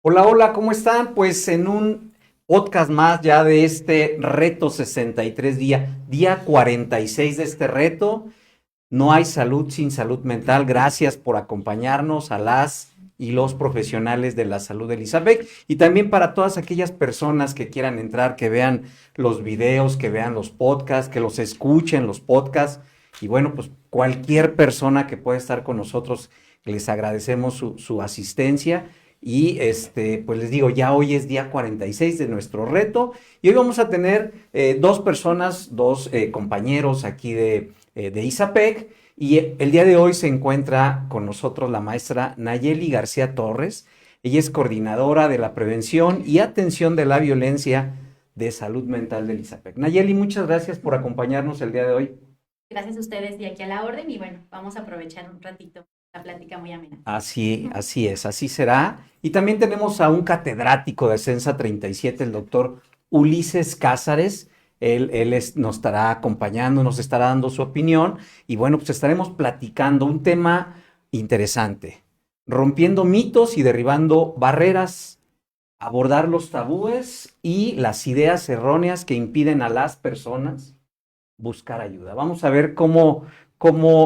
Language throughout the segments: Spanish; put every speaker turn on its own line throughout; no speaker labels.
Hola, hola, ¿cómo están? Pues en un podcast más ya de este reto 63 día 46 de este reto. No hay salud sin salud mental. Gracias por acompañarnos a las y los profesionales de la salud de Elizabeth y también para todas aquellas personas que quieran entrar, que vean los videos, que vean los podcasts, que los escuchen los podcasts y bueno, pues cualquier persona que pueda estar con nosotros, les agradecemos su asistencia y pues les digo, ya hoy es día 46 de nuestro reto y hoy vamos a tener dos personas, dos compañeros aquí de ISAPEC. Y el día de hoy se encuentra con nosotros la maestra Nayeli García Torres. Ella es coordinadora de la prevención y atención de la violencia de salud mental del ISAPEC. Nayeli, muchas gracias por acompañarnos el día de hoy.
Gracias a ustedes y aquí a la orden y bueno, vamos a aprovechar un ratito la plática muy amena.
Así es, así será. Y también tenemos a un catedrático de Censa 37, el doctor Ulises Cázares. Nos estará acompañando, nos estará dando su opinión y bueno, pues estaremos platicando un tema interesante, rompiendo mitos y derribando barreras, abordar los tabúes y las ideas erróneas que impiden a las personas buscar ayuda. Vamos a ver cómo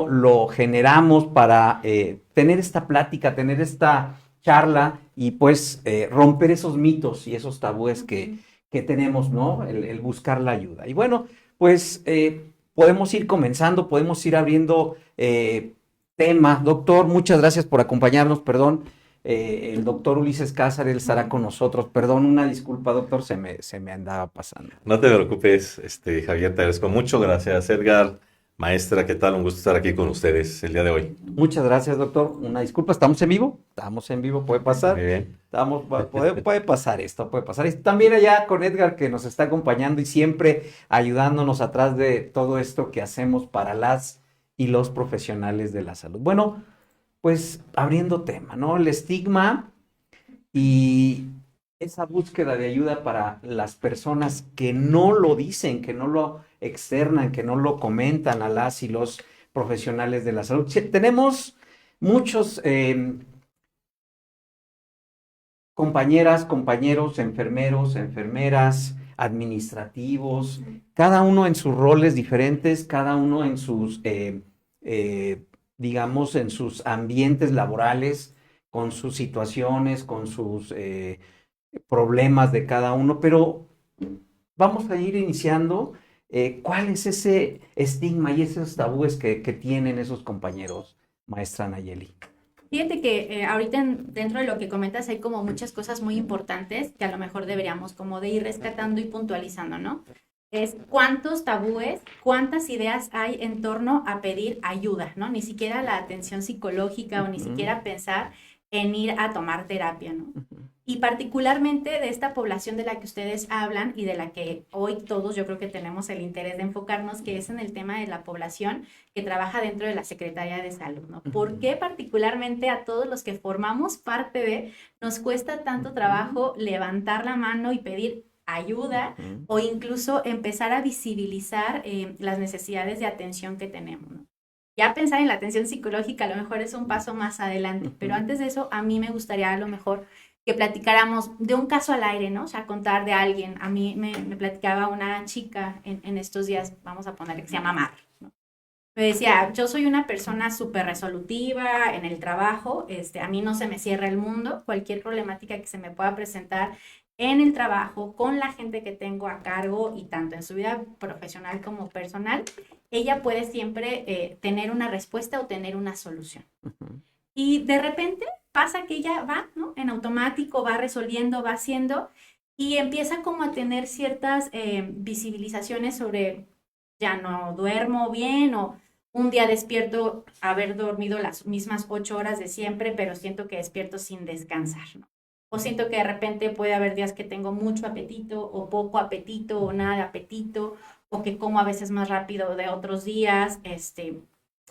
lo generamos para tener esta plática, tener esta charla y pues romper esos mitos y esos tabúes que tenemos, ¿no? El buscar la ayuda. Y bueno, pues podemos ir comenzando, podemos ir abriendo tema. Doctor, muchas gracias por acompañarnos, perdón. El doctor Ulises Cázares estará con nosotros. Perdón, una disculpa, doctor, se me andaba pasando.
No te preocupes, Javier, te agradezco mucho. Gracias, Edgar. Maestra, ¿qué tal? Un gusto estar aquí con ustedes el día de hoy.
Muchas gracias, doctor. Una disculpa, ¿estamos en vivo? Estamos en vivo, puede
Muy
pasar.
bien.
Puede pasar esto, puede pasar esto. También allá con Edgar que nos está acompañando y siempre ayudándonos atrás de todo esto que hacemos para las y los profesionales de la salud. Bueno, pues abriendo tema, ¿no? El estigma y esa búsqueda de ayuda para las personas que no lo dicen, que no lo externan, que no lo comentan a las y los profesionales de la salud. Sí, tenemos muchos compañeras, compañeros, enfermeros, enfermeras, administrativos, cada uno en sus roles diferentes, cada uno en sus, eh, digamos, en sus ambientes laborales, con sus situaciones, con sus problemas de cada uno, pero vamos a ir iniciando. ¿Cuál es ese estigma y esos tabúes que tienen esos compañeros, maestra Nayeli?
Fíjate que ahorita dentro de lo que comentas hay como muchas cosas muy importantes que a lo mejor deberíamos como de ir rescatando y puntualizando, ¿no? Es cuántos tabúes, cuántas ideas hay en torno a pedir ayuda, ¿no? Ni siquiera la atención psicológica o ni
Ujú,
siquiera pensar en ir a tomar terapia, ¿no?
ujú.
Y particularmente de esta población de la que ustedes hablan y de la que hoy todos yo creo que tenemos el interés de enfocarnos, que es en el tema de la población que trabaja dentro de la Secretaría de Salud, ¿no? ¿Por qué particularmente a todos los que formamos parte de nos cuesta tanto trabajo levantar la mano y pedir ayuda
Ujú,
o incluso empezar a visibilizar las necesidades de atención que tenemos, ¿no? Ya pensar en la atención psicológica a lo mejor es un paso más adelante, pero
ujú.
antes de eso a mí me gustaría a lo mejor que platicáramos de un caso al aire, ¿no? O sea, contar de alguien. A mí me platicaba una chica en estos días, vamos a poner que se llama Mar, ¿no? Me decía, yo soy una persona súper resolutiva en el trabajo, a mí no se me cierra el mundo, cualquier problemática que se me pueda presentar en el trabajo, con la gente que tengo a cargo y tanto en su vida profesional como personal, ella puede siempre tener una respuesta o tener una solución.
Ujú,
Y de repente pasa que ella va, ¿no? En automático, va resolviendo, va haciendo y empieza como a tener ciertas visibilizaciones sobre ya no duermo bien o un día despierto haber dormido las mismas 8 horas de siempre, pero siento que despierto sin descansar, ¿no? O siento que de repente puede haber días que tengo mucho apetito o poco apetito o nada de apetito o que como a veces más rápido de otros días,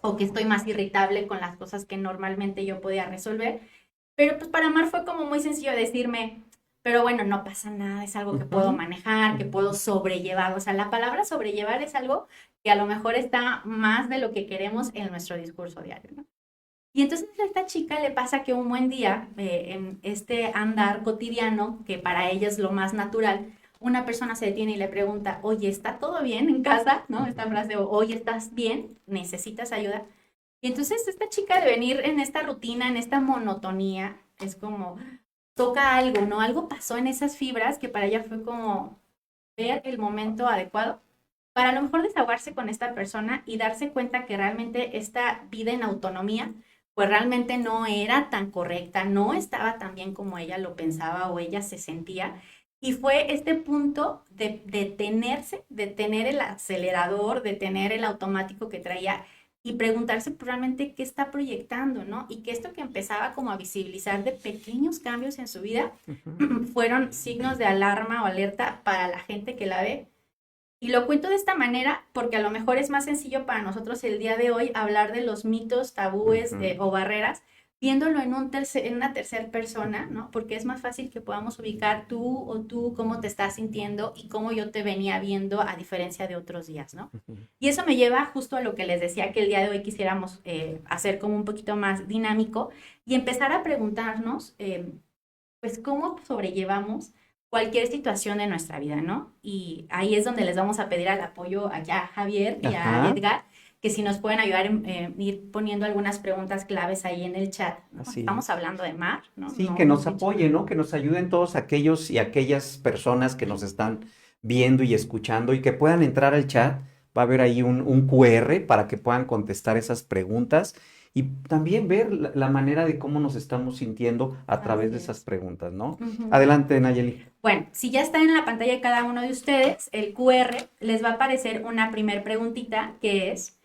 o que estoy más irritable con las cosas que normalmente yo podía resolver. Pero pues para Mar fue como muy sencillo decirme, pero bueno, no pasa nada, es algo que puedo
ujú.
manejar, que puedo sobrellevar. O sea, la palabra sobrellevar es algo que a lo mejor está más de lo que queremos en nuestro discurso diario, ¿no? Y entonces a esta chica le pasa que un buen día, en este andar cotidiano, que para ella es lo más natural, una persona se detiene y le pregunta, oye, ¿está todo bien en casa? ¿No? Esta frase, oye, ¿estás bien? ¿Necesitas ayuda? Y entonces esta chica de venir en esta rutina, en esta monotonía, es como, toca algo, ¿no? Algo pasó en esas fibras que para ella fue como ver el momento adecuado para a lo mejor desahogarse con esta persona y darse cuenta que realmente esta vida en autonomía, pues realmente no era tan correcta, no estaba tan bien como ella lo pensaba o ella se sentía. Y fue este punto de detenerse, de tener el acelerador, de tener el automático que traía y preguntarse realmente qué está proyectando, ¿no? Y que esto que empezaba como a visibilizar de pequeños cambios en su vida fueron signos de alarma o alerta para la gente que la ve. Y lo cuento de esta manera porque a lo mejor es más sencillo para nosotros el día de hoy hablar de los mitos, tabúes o barreras, viéndolo en una tercera persona, ¿no? Porque es más fácil que podamos ubicar tú cómo te estás sintiendo y cómo yo te venía viendo a diferencia de otros días, ¿no? Y eso me lleva justo a lo que les decía que el día de hoy quisiéramos hacer como un poquito más dinámico y empezar a preguntarnos, pues, cómo sobrellevamos cualquier situación de nuestra vida, ¿no? Y ahí es donde les vamos a pedir el apoyo allá a Javier y a
Ajá,
Edgar, que si nos pueden ayudar en ir poniendo algunas preguntas claves ahí en el chat, ¿no?
así
Estamos
es.
hablando de mar, ¿no?
Sí,
No
que
hemos
nos
dicho
apoyen,
nada.
¿no? Que nos ayuden todos aquellos y aquellas personas que nos están viendo y escuchando y que puedan entrar al chat. Va a haber ahí un QR para que puedan contestar esas preguntas y también ver la manera de cómo nos estamos sintiendo a través
Así
de esas
es.
preguntas, ¿no?
Ujú.
Adelante, Nayeli.
Bueno, si ya está en la pantalla de cada uno de ustedes, el QR les va a aparecer una primer preguntita que es,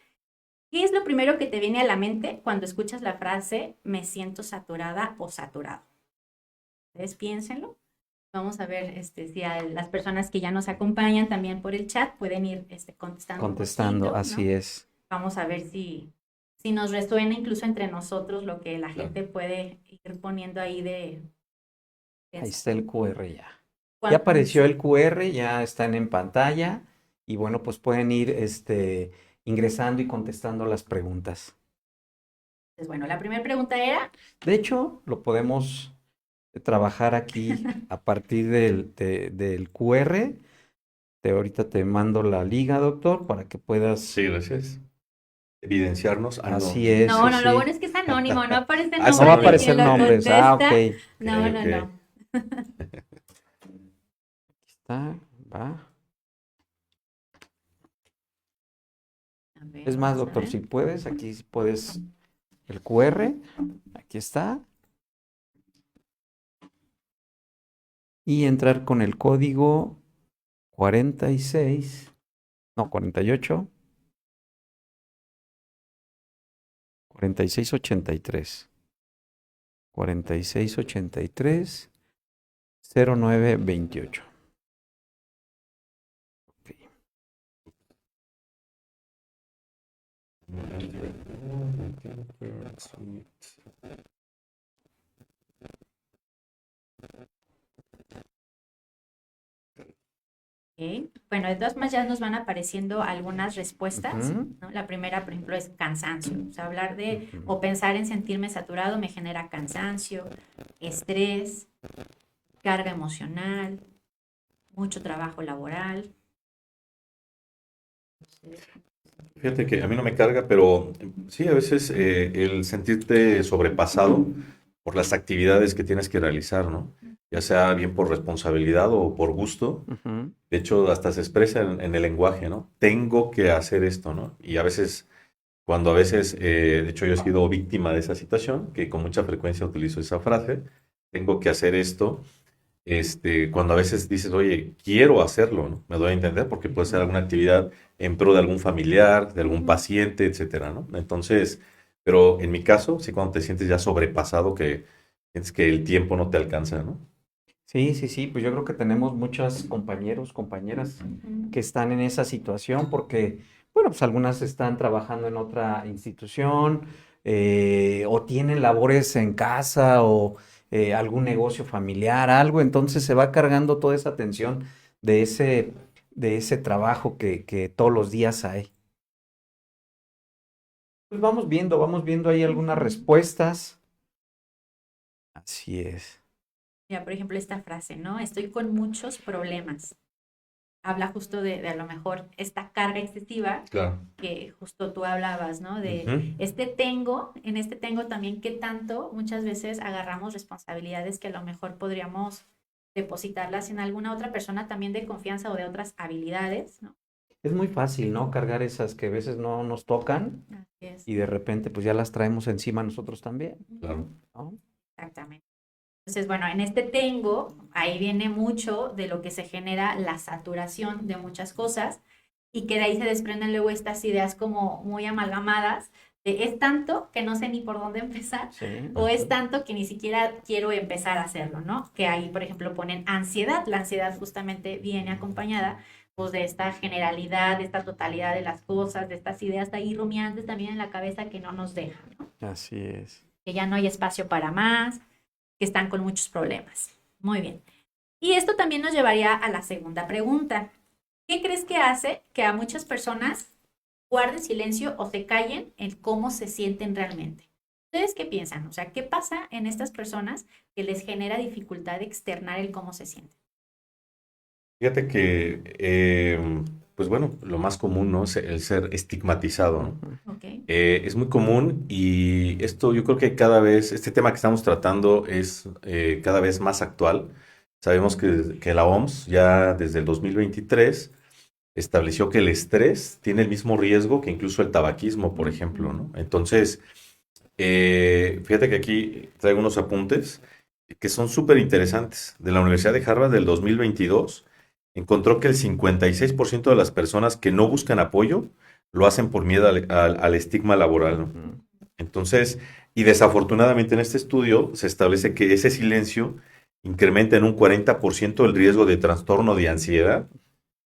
¿qué es lo primero que te viene a la mente cuando escuchas la frase me siento saturada o saturado? Ustedes piénsenlo. Vamos a ver si a las personas que ya nos acompañan también por el chat pueden ir contestando un
Contestando,
poquito,
así
¿no?
es.
Vamos a ver si nos resuena incluso entre nosotros lo que la
Claro.
gente puede ir poniendo ahí de
Ahí está el
pensamiento.
QR ya. Ya apareció el QR, ya están en pantalla y bueno, pues pueden ir ingresando y contestando las preguntas.
Entonces, bueno, la primera pregunta era,
De hecho, lo podemos trabajar aquí a partir del QR. Ahorita te mando la liga, doctor, para que puedas.
Sí, gracias. Evidenciarnos. Ah, no.
Así es, sí,
no, lo bueno
sí.
es que es anónimo, no aparece el
Ah, es
No va a
nombre de
anónimo.
quien
aparecer
lo
nombres. Ah, ok.
contesta.
Ok,
No, no,
ok.
no.
Está, va.
A ver,
Es más,
vamos a
doctor,
ver.
si puedes, aquí sí puedes el QR. Aquí está. Y entrar con el código 46, no, 48, 4683. 4683 0928. Ok.
Ok. Bueno, de todas maneras ya nos van apareciendo algunas respuestas,
Ujú,
¿no? La primera, por ejemplo, es cansancio. O sea, hablar de
ujú.
o pensar en sentirme saturado me genera cansancio, estrés, carga emocional, mucho trabajo laboral. Entonces,
Fíjate que a mí no me carga, pero sí, a veces el sentirte sobrepasado por las actividades que tienes que realizar, ¿no? Ya sea bien por responsabilidad o por gusto.
Ujú.
De hecho, hasta se expresa en el lenguaje, ¿no? Tengo que hacer esto, ¿no? Y a veces, cuando a veces, de hecho, yo he sido víctima de esa situación, que con mucha frecuencia utilizo esa frase, tengo que hacer esto, cuando a veces dices, oye, quiero hacerlo, ¿no? Me doy a entender, porque puede ser alguna actividad en pro de algún familiar, de algún
ujú.
paciente, etcétera, ¿no? Entonces, pero en mi caso, sí, cuando te sientes ya sobrepasado, que sientes que el tiempo no te alcanza, ¿no?
Sí, sí, sí, pues yo creo que tenemos muchos compañeros, compañeras que
Ujú.
están en esa situación porque, bueno, pues algunas están trabajando en otra institución o tienen labores en casa o algún negocio familiar, algo, entonces se va cargando toda esa tensión de ese trabajo que todos los días hay. Pues vamos viendo ahí algunas respuestas. Así es.
Mira, por ejemplo, esta frase, ¿no? Estoy con muchos problemas. Habla justo de a lo mejor esta carga excesiva
Claro.
que justo tú hablabas, ¿no? De
Ujú.
en este tengo también que tanto muchas veces agarramos responsabilidades que a lo mejor podríamos depositarlas en alguna otra persona también de confianza o de otras habilidades, ¿no?
Es muy fácil, ¿no? Cargar esas que a veces no nos tocan
Así es.
y de repente pues ya las traemos encima nosotros también,
Claro.
¿no?
Exactamente. Entonces, bueno, en este tengo, ahí viene mucho de lo que se genera la saturación de muchas cosas y que de ahí se desprenden luego estas ideas como muy amalgamadas de es tanto que no sé ni por dónde empezar
Sí.
o es tanto que ni siquiera quiero empezar a hacerlo, ¿no? Que ahí, por ejemplo, ponen ansiedad. La ansiedad justamente viene acompañada pues de esta generalidad, de esta totalidad de las cosas, de estas ideas ahí rumiantes también en la cabeza que no nos dejan, ¿no?
Así es.
Que ya no hay espacio para más, que están con muchos problemas. Muy bien. Y esto también nos llevaría a la segunda pregunta. ¿Qué crees que hace que a muchas personas guarden silencio o se callen en cómo se sienten realmente? ¿Ustedes qué piensan? O sea, ¿qué pasa en estas personas que les genera dificultad de externar el cómo se sienten?
Fíjate que, pues bueno, lo más común, ¿no? Es el ser estigmatizado, ¿no?
Ujú.
Ok.
Es muy común y esto yo creo que cada vez, este tema que estamos tratando es cada vez más actual. Sabemos que la OMS ya desde el 2023 estableció que el estrés tiene el mismo riesgo que incluso el tabaquismo, por ejemplo, ¿no? Entonces, fíjate que aquí traigo unos apuntes que son súper interesantes. De la Universidad de Harvard del 2022, encontró que el 56% de las personas que no buscan apoyo lo hacen por miedo al estigma laboral, ¿no?
Ujú.
Entonces, y desafortunadamente en este estudio se establece que ese silencio incrementa en un 40% el riesgo de trastorno de ansiedad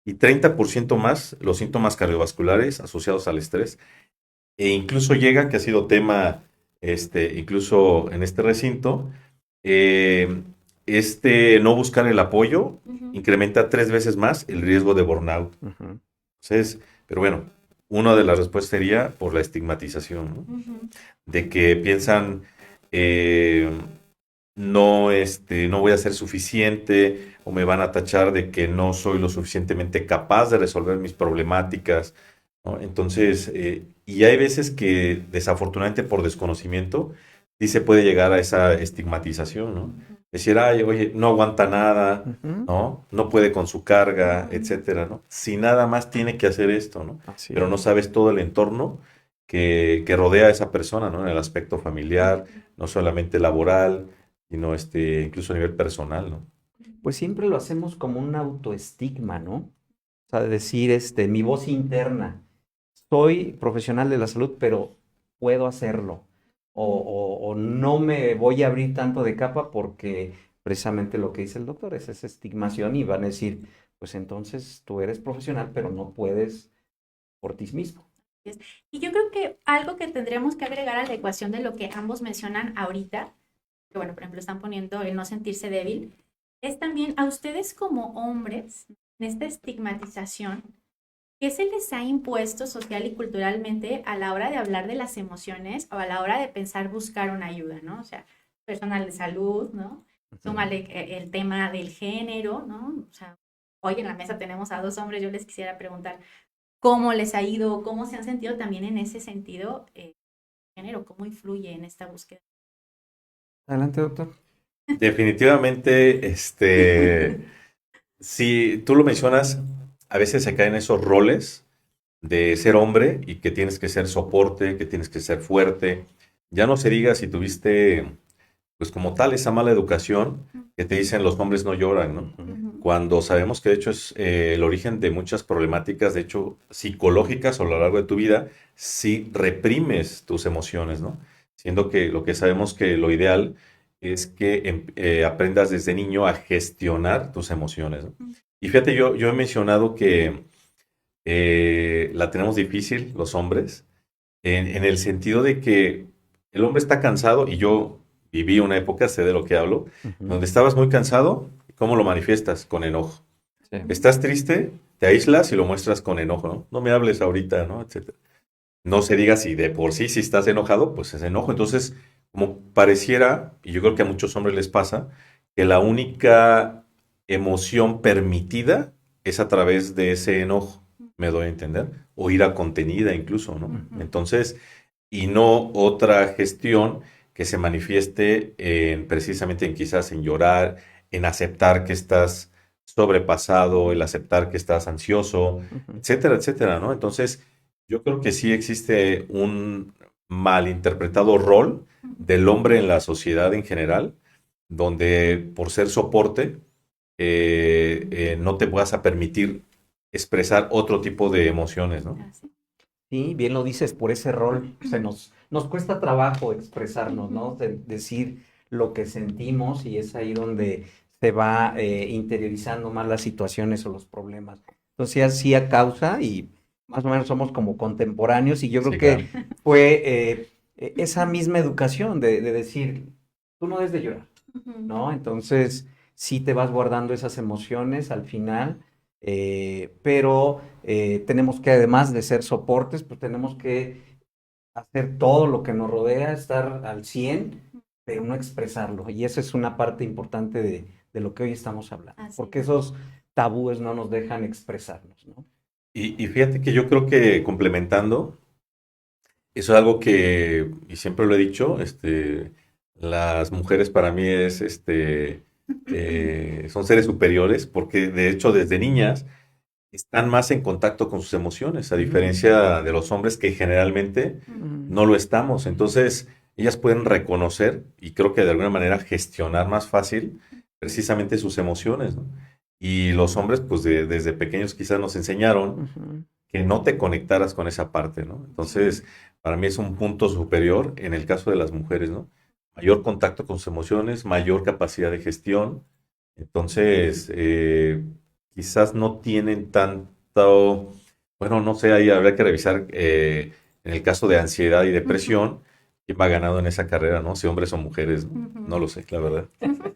y 30% más los síntomas cardiovasculares asociados al estrés. E incluso llega, que ha sido tema incluso en este recinto, eh, este no buscar el apoyo
Ujú,
incrementa 3 veces más el riesgo de burnout.
Ujú.
Entonces, pero bueno, una de las respuestas sería por la estigmatización, ¿no?
ujú,
De que piensan, eh, no, no voy a ser suficiente o me van a tachar de que no soy lo suficientemente capaz de resolver mis problemáticas, ¿no? Entonces, y hay veces que desafortunadamente por desconocimiento sí se puede llegar a esa estigmatización, ¿no? Decir, ay, oye, no aguanta nada,
Ujú.
¿no? No puede con su carga,
ujú.
etcétera, ¿no? Si nada más tiene que hacer esto, ¿no?
Así
Pero no
es.
sabes todo el entorno que rodea a esa persona, ¿no? En el aspecto familiar, no solamente laboral, sino incluso a nivel personal, ¿no?
Pues siempre lo hacemos como un autoestigma, ¿no? O sea, de decir, mi voz interna, soy profesional de la salud, pero puedo hacerlo. O no me voy a abrir tanto de capa porque precisamente lo que dice el doctor es esa estigmación y van a decir, pues entonces tú eres profesional, pero no puedes por ti mismo.
Y yo creo que algo que tendríamos que agregar a la ecuación de lo que ambos mencionan ahorita, que bueno, por ejemplo, están poniendo el no sentirse débil, es también a ustedes como hombres, en esta estigmatización, ¿qué se les ha impuesto social y culturalmente a la hora de hablar de las emociones o a la hora de pensar buscar una ayuda, ¿no? O sea, personal de salud, ¿no? Súmale el tema del género, ¿no? O sea, hoy en la mesa tenemos a dos hombres, yo les quisiera preguntar cómo les ha ido, cómo se han sentido también en ese sentido, género, cómo influye en esta búsqueda.
Adelante, doctor.
Definitivamente, si tú lo mencionas, a veces se caen esos roles de ser hombre y que tienes que ser soporte, que tienes que ser fuerte. Ya no se diga si tuviste, pues como tal, esa mala educación que te dicen los hombres no lloran, ¿no?
Ujú.
Ujú,
Cuando sabemos que de hecho es el origen de muchas problemáticas, de hecho psicológicas a lo largo de tu vida, si reprimes tus emociones, ¿no? Siendo que lo que sabemos que lo ideal es que aprendas desde niño a gestionar tus emociones, ¿no?
ujú.
Y fíjate, yo he mencionado que la tenemos difícil los hombres, en el sentido de que el hombre está cansado, y yo viví una época, sé de lo que hablo,
Ujú.
donde estabas muy cansado, ¿cómo lo manifiestas? Con enojo.
Sí.
Estás triste, te aíslas y lo muestras con enojo, ¿no? No me hables ahorita, ¿no? Etcétera. no se diga si de por sí si estás enojado, pues es enojo. Entonces, como pareciera, y yo creo que a muchos hombres les pasa, que la única emoción permitida es a través de ese enojo, me doy a entender, o ira contenida incluso, ¿no?
Ujú.
Entonces, y no otra gestión que se manifieste precisamente en quizás en llorar, en aceptar que estás sobrepasado, el aceptar que estás ansioso,
Ujú.
etcétera, etcétera, ¿no? Entonces, yo creo que sí existe un malinterpretado rol del hombre en la sociedad en general, donde por ser soporte no te vas a permitir expresar otro tipo de emociones, ¿no?
Así.
Sí, bien lo dices, por ese rol nos cuesta trabajo expresarnos, ¿no? Decir lo que sentimos y es ahí donde se va interiorizando más las situaciones o los problemas. Entonces, así a causa y más o menos somos como contemporáneos y yo creo
Sí, claro.
que fue esa misma educación de decir, tú no debes de llorar,
Ujú.
¿no? Entonces, sí te vas guardando esas emociones al final, pero tenemos que, además de ser soportes, pues tenemos que hacer todo lo que nos rodea, estar al 100 pero no expresarlo. Y esa es una parte importante de lo que hoy estamos hablando,
Así
porque
es.
esos tabúes no nos dejan expresarnos, ¿no?
Y fíjate que yo creo que complementando, eso es algo que, y siempre lo he dicho, las mujeres para mí son seres superiores, porque de hecho desde niñas están más en contacto con sus emociones, a diferencia de los hombres que generalmente
Ujú.
no lo estamos. Entonces, ellas pueden reconocer y creo que de alguna manera gestionar más fácil precisamente sus emociones, ¿no? Y los hombres, pues desde pequeños quizás nos enseñaron
Ujú.
que no te conectaras con esa parte, ¿no?
Sí.
Entonces, para mí es un punto superior en el caso de las mujeres, ¿no? Mayor contacto con sus emociones, mayor capacidad de gestión. Entonces, quizás no tienen tanto, bueno, no sé, ahí habría que revisar en el caso de ansiedad y
Ujú.
depresión, quién va ganando en esa carrera, ¿no? Si hombres o mujeres, ¿no? No
Ujú.
lo sé, la verdad.
Ujú.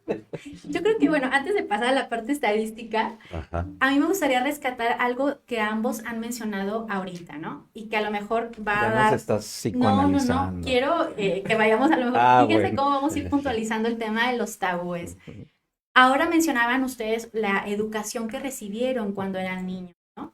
Yo creo que, bueno, antes de pasar a la parte estadística,
Ajá.
a mí me gustaría rescatar algo que ambos han mencionado ahorita, ¿no? Y que a lo mejor va
Ya
a
nos
dar...
estás
No, no, no.
psicoanalizando.
Quiero que vayamos a lo mejor...
Ah,
Fíjense
bueno.
cómo vamos a ir puntualizando el tema de los tabúes.
Ujú.
Ahora mencionaban ustedes la educación que recibieron cuando eran niños, ¿no?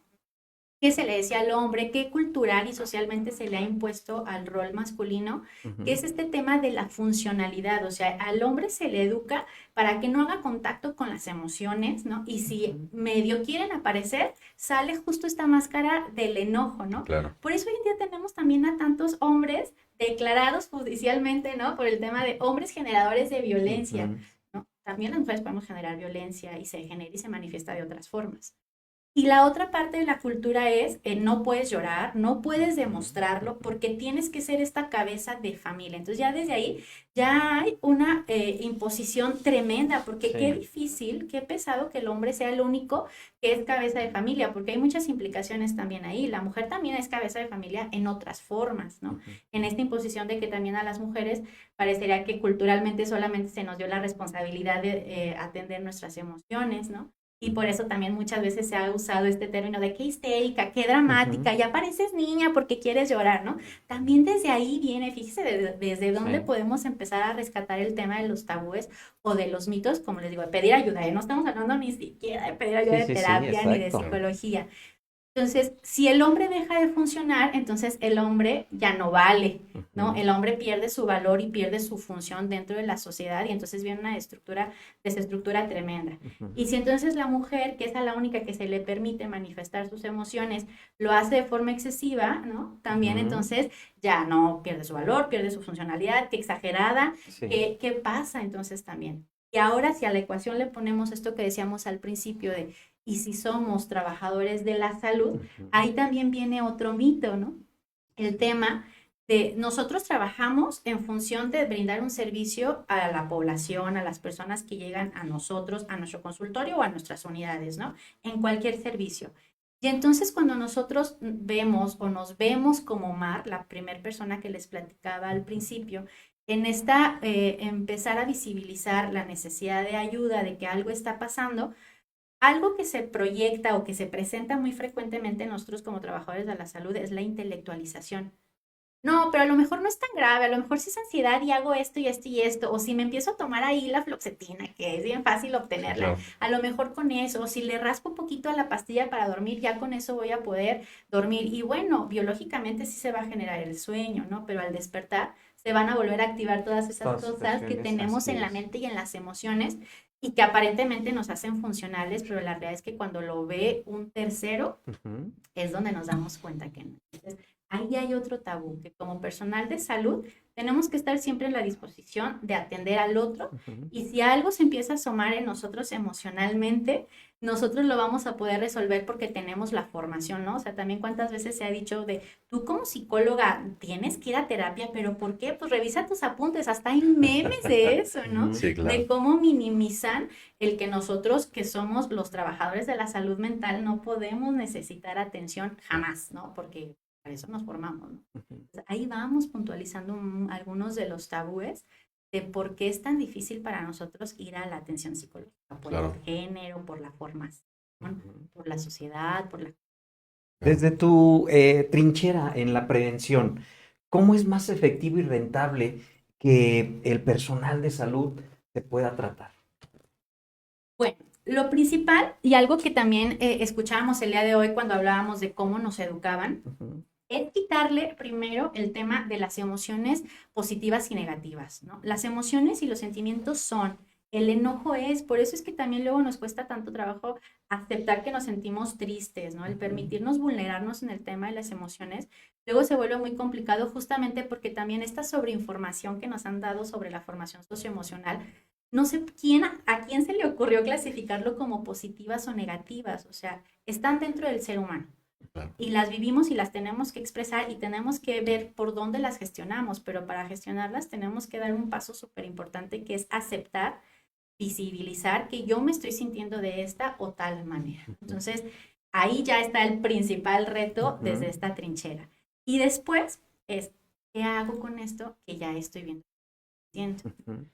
¿Qué se le decía al hombre? ¿Qué cultural y socialmente se le ha impuesto al rol masculino? Que
Ujú.
es este tema de la funcionalidad. O sea, al hombre se le educa para que no haga contacto con las emociones, ¿no? Y si
Ujú.
medio quieren aparecer, sale justo esta máscara del enojo, ¿no?
Claro.
Por eso hoy en día tenemos también a tantos hombres declarados judicialmente, ¿no? Por el tema de hombres generadores de violencia,
Ujú.
¿no? También las mujeres podemos generar violencia y se genera y se manifiesta de otras formas. Y la otra parte de la cultura es, no puedes llorar, no puedes demostrarlo, porque tienes que ser esta cabeza de familia. Entonces ya desde ahí ya hay una imposición tremenda, porque qué
Sí.
difícil, qué pesado que el hombre sea el único que es cabeza de familia, porque hay muchas implicaciones también ahí. La mujer también es cabeza de familia en otras formas, ¿no?
Ujú.
En esta imposición de que también a las mujeres parecería que culturalmente solamente se nos dio la responsabilidad de atender nuestras emociones, ¿no? Y por eso también muchas veces se ha usado este término de qué histérica, qué
Ujú.
dramática, ya pareces niña porque quieres llorar, ¿no? También desde ahí viene, fíjese desde dónde
Sí.
podemos empezar a rescatar el tema de los tabúes o de los mitos, como les digo, de pedir ayuda, ¿eh? No estamos hablando ni siquiera de pedir ayuda
Sí,
de
sí, sí,
terapia ni de
exacto.
psicología. Entonces, si el hombre deja de funcionar, entonces el hombre ya no vale, ¿no?
Ujú.
El hombre pierde su valor y pierde su función dentro de la sociedad y entonces viene una desestructura tremenda.
Ujú.
Y si entonces la mujer, que es a la única que se le permite manifestar sus emociones, lo hace de forma excesiva, ¿no? También
Ujú.
entonces ya no pierde su valor, pierde su funcionalidad, qué exagerada,
Sí.
¿qué pasa entonces también? Y ahora si a la ecuación le ponemos esto que decíamos al principio de y si somos trabajadores de la salud,
Ujú.
ahí también viene otro mito, ¿no? El tema de nosotros trabajamos en función de brindar un servicio a la población, a las personas que llegan a nosotros, a nuestro consultorio o a nuestras unidades, ¿no? En cualquier servicio. Y entonces cuando nosotros vemos o nos vemos como Mar, la primera persona que les platicaba al principio, en esta empezar a visibilizar la necesidad de ayuda, de que algo está pasando, algo que se proyecta o que se presenta muy frecuentemente en nosotros como trabajadores de la salud es la intelectualización. No, pero a lo mejor no es tan grave, a lo mejor sí es ansiedad y hago esto y esto y esto, o si me empiezo a tomar ahí la fluoxetina, que es bien fácil
Sí,
obtenerla,
claro.
a lo mejor con eso, o si le raspo un poquito a la pastilla para dormir, ya con eso voy a poder dormir. Y bueno, biológicamente sí se va a generar el sueño, ¿no? Pero al despertar se van a volver a activar todas esas
Todas
cosas que
situaciones,
tenemos
así
en la
es.
mente y en las emociones y que aparentemente nos hacen funcionales, pero la realidad es que cuando lo ve un tercero,
Ujú,
es donde nos damos cuenta que no. Entonces, ahí hay otro tabú, que como personal de salud tenemos que estar siempre en la disposición de atender al otro
ujú.
y si algo se empieza a asomar en nosotros emocionalmente, nosotros lo vamos a poder resolver porque tenemos la formación, ¿no? O sea, también cuántas veces se ha dicho de, tú como psicóloga tienes que ir a terapia, pero ¿por qué? Pues revisa tus apuntes, hasta hay memes de eso, ¿no?
Ujú.
Sí,
De
claro.
cómo minimizan el que nosotros, que somos los trabajadores de la salud mental, no podemos necesitar atención jamás, ¿no? Porque para eso nos formamos, ¿no?
Ujú.
Entonces, ahí vamos puntualizando algunos de los tabúes de por qué es tan difícil para nosotros ir a la atención psicológica, por el
Claro.
género, por la formación,
Ujú.
por la sociedad, por la...
Claro.
Desde tu trinchera en la prevención, ¿cómo es más efectivo y rentable que el personal de salud se pueda tratar?
Bueno, lo principal y algo que también escuchábamos el día de hoy cuando hablábamos de cómo nos educaban,
Ujú,
es quitarle primero el tema de las emociones positivas y negativas, ¿no? Las emociones y los sentimientos son, el enojo es, por eso es que también luego nos cuesta tanto trabajo aceptar que nos sentimos tristes, ¿no? El
ujú,
permitirnos vulnerarnos en el tema de las emociones, luego se vuelve muy complicado justamente porque también esta sobreinformación que nos han dado sobre la formación socioemocional, no sé a quién se le ocurrió clasificarlo como positivas o negativas, o sea, están dentro del ser humano
Claro.
y las vivimos y las tenemos que expresar y tenemos que ver por dónde las gestionamos, pero para gestionarlas tenemos que dar un paso súper importante que es aceptar, visibilizar que yo me estoy sintiendo de esta o tal manera.
ujú,
Entonces, ahí ya está el principal reto
ujú,
desde esta trinchera. Y después es, ¿qué hago con esto que ya estoy viendo? Siento?
ujú,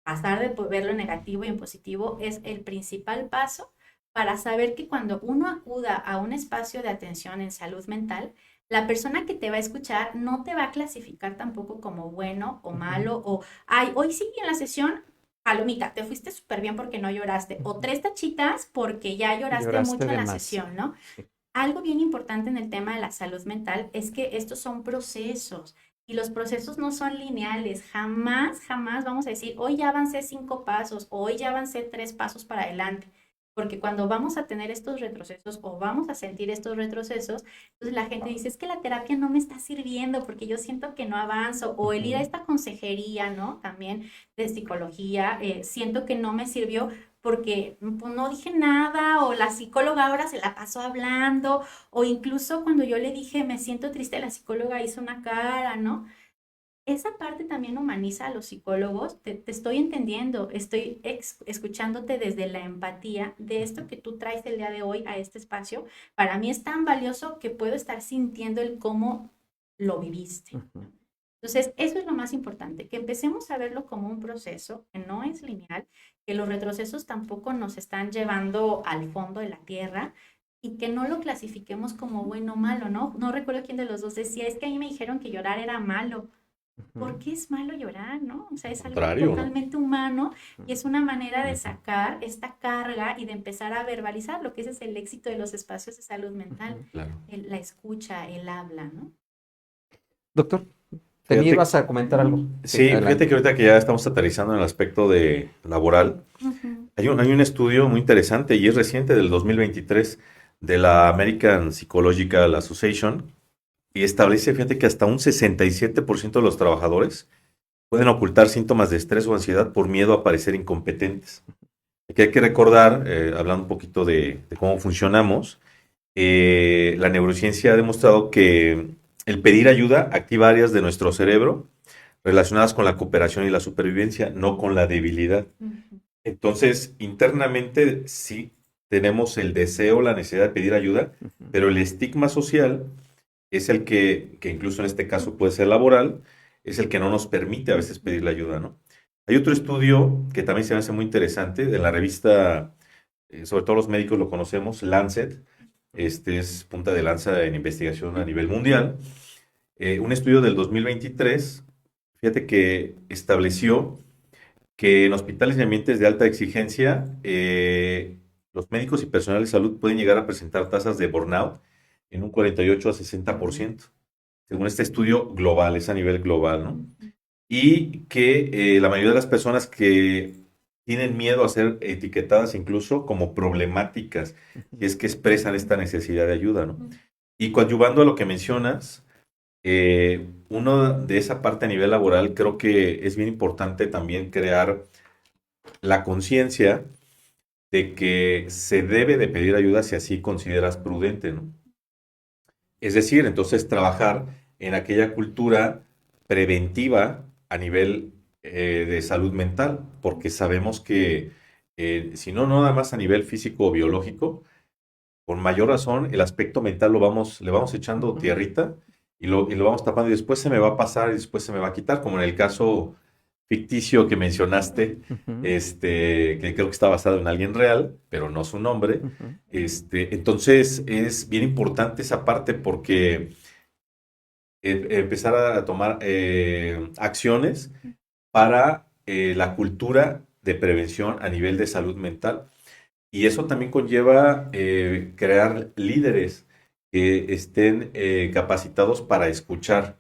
Pasar de verlo negativo y en positivo es el principal paso para saber que cuando uno acuda a un espacio de atención en salud mental, la persona que te va a escuchar no te va a clasificar tampoco como bueno o
ujú,
malo o, ay, hoy sí en la sesión, palomita, te fuiste súper bien porque no lloraste o
ujú.
3 tachitas porque ya lloraste
Lloraste
mucho en
de
la
más.
sesión, ¿no?
Sí.
Algo bien importante en el tema de la salud mental es que estos son procesos y los procesos no son lineales. Jamás, jamás vamos a decir, hoy ya avancé 5 pasos, hoy ya avancé 3 pasos para adelante. Porque cuando vamos a tener estos retrocesos o vamos a sentir estos retrocesos, entonces la gente dice, es que la terapia no me está sirviendo porque yo siento que no avanzo. O el ir a
Ujú,
esta consejería, ¿no? También de psicología, siento que no me sirvió porque pues, no dije nada o la psicóloga ahora se la pasó hablando o incluso cuando yo le dije me siento triste, la psicóloga hizo una cara, ¿no? Esa parte también humaniza a los psicólogos, te estoy entendiendo, estoy escuchándote desde la empatía de esto
ujú,
que tú traes el día de hoy a este espacio. Para mí es tan valioso que puedo estar sintiendo el cómo lo viviste.
ujú.
Entonces, eso es lo más importante, que empecemos a verlo como un proceso que no es lineal, que los retrocesos tampoco nos están llevando al fondo de la tierra y que no lo clasifiquemos como bueno o malo, ¿no? No recuerdo quién de los dos decía, es que a mí me dijeron que llorar era malo. ¿Por
Ujú.
qué es malo llorar, no? O sea,
Al
es algo
contrario, ¿no?
totalmente humano y es una manera de
Ujú.
sacar esta carga y de empezar a verbalizar lo que ese es el éxito de los espacios de salud mental,
Ujú.
Claro.
la escucha, el habla, ¿no?
Doctor,
Fíjate,
ibas a comentar algo. Sí,
sí, fíjate
adelante.
que ahorita que ya estamos aterrizando en el aspecto de laboral,
Ujú.
hay un estudio muy interesante y es reciente del 2023 de la American Psychological Association y establece, fíjate que hasta un 67% de los trabajadores pueden ocultar síntomas de estrés o ansiedad por miedo a parecer incompetentes. Aquí hay que recordar, hablando un poquito de cómo funcionamos, la neurociencia ha demostrado que el pedir ayuda activa áreas de nuestro cerebro relacionadas con la cooperación y la supervivencia, no con la debilidad.
Ujú.
Entonces, internamente sí tenemos el deseo, la necesidad de pedir ayuda,
Ujú,
pero el estigma social es el que incluso en este caso puede ser laboral, es el que no nos permite a veces pedir la ayuda, ¿no? Hay otro estudio que también se me hace muy interesante de la revista, sobre todo los médicos lo conocemos, Lancet,
ujú,
este es punta de lanza en investigación a nivel mundial, Un estudio del 2023, fíjate que estableció que en hospitales y ambientes de alta exigencia, los médicos y personal de salud pueden llegar a presentar tasas de burnout en un 48 a 60%, según este estudio global, es a nivel global, ¿no? Y que la mayoría de las personas que tienen miedo a ser etiquetadas incluso como problemáticas, y es que expresan esta necesidad de ayuda, ¿no? Y coadyuvando a lo que mencionas, uno de esa parte a nivel laboral, creo que es bien importante también crear la conciencia de que se debe de pedir ayuda si así consideras prudente, ¿no? Es decir, entonces trabajar en aquella cultura preventiva a nivel de salud mental, porque sabemos que si no, no nada más a nivel físico o biológico, con mayor razón el aspecto mental le vamos echando tierrita y lo vamos tapando y después se me va a pasar y después se me va a quitar, como en el caso ficticio que mencionaste, que creo que está basado en alguien real, pero no su nombre. Entonces es bien importante esa parte porque empezar a tomar acciones para la cultura de prevención a nivel de salud mental. Y eso también conlleva crear líderes que estén capacitados para escuchar,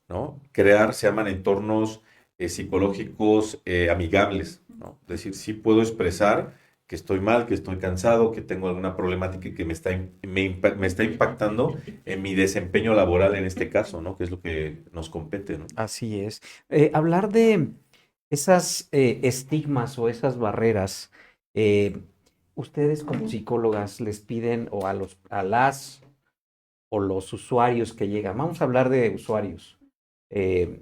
¿no? Crear, se llaman entornos psicológicos amigables, ¿no? Es decir, sí puedo expresar que estoy mal, que estoy cansado, que tengo alguna problemática y que me está impactando en mi desempeño laboral en este caso, ¿no? Que es lo que nos compete, ¿no?
Así es. Hablar de esas estigmas o esas barreras, eh, ustedes como psicólogas les piden o a las o los usuarios que llegan, vamos a hablar de usuarios, que